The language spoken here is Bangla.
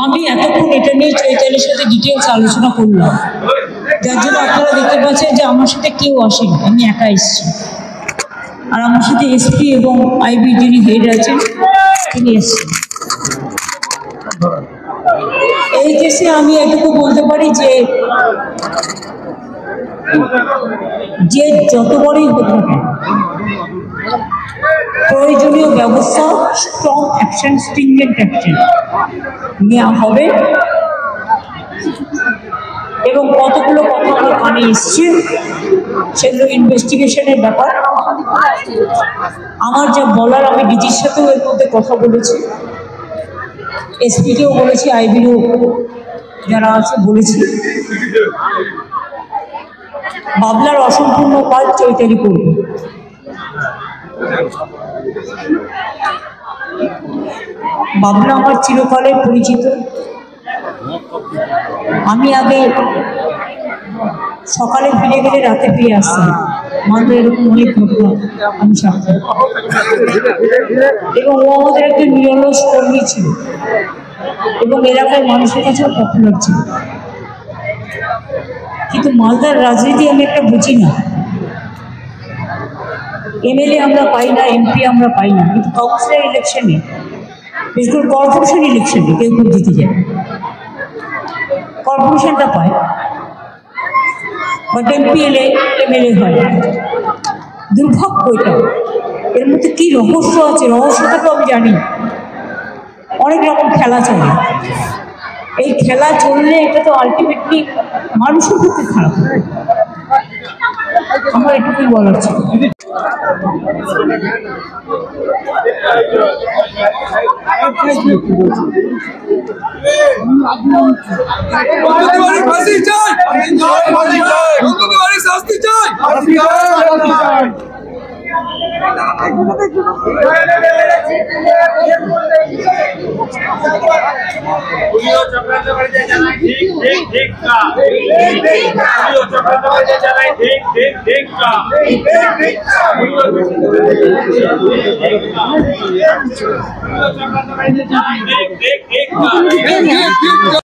আমি এতক্ষণ এটা নিয়ে চৈতালির সাথে ডিটেলস আলোচনা করলাম, যার জন্য আপনারা দেখতে পাচ্ছেন যে আমার সাথে কেউ আসেনি, আমি একা এসেছি। আর আমার সাথে এসপি এবং আইবি যিনি হেড আছেন তিনি এসছেন। এই কেসে আমি এটুকু বলতে পারি যে যত বড়ই হোক না কেন প্রয়োজনীয় ব্যবস্থা, স্ট্রং অ্যাকশন, স্ট্রিংজেন্ট অ্যাকশন নেওয়া হবে। এবং কতগুলো কথা আমার কানে এসছে, সেগুলো ইনভেস্টিগেশনের ব্যাপার। আমার যা বলার আমি ডিজির সাথেও এর মধ্যে কথা বলেছি, এসপিকেও বলেছি, আইবিরও যারা আছে বলেছি। বাবলার অসম্পূর্ণ কাজ চৈতালি করবে। বাবলা আমার চিরকালের পরিচিত। আমি আগে সকালে ফিরে গেলে রাতে ফিরে আসতাম, মাত্র এরকম অনেক ঘটনা আমি সাথে। এবং ও আমাদের একটা নিরলস কর্মী ছিল এবং এলাকায় মানুষের কাছেও পপুলার ছিল। কিন্তু মালদার রাজনীতি আমি একটা বুঝি না। এমএলএ আমরা পাই না, এমপি আমরা পাই না, কিন্তু কাউন্সিলর ইলেকশনে, বিশেষ করে কর্পোরেশন ইলেকশনে কেউ কেউ জিতে যায়, কর্পোরেশনটা পায়, বাট এমপি এলে এমএলএ হয়। দুর্ভাগ্য এটা। এর মধ্যে কী রহস্য আছে, রহস্যটা তো আমি জানি। অনেক রকম খেলা চলে, এই খেলা চললে এটা তো আলটিমেটলি মানুষের পক্ষে খারাপ। আমার এটুকুই বলার ছিল। ঠিক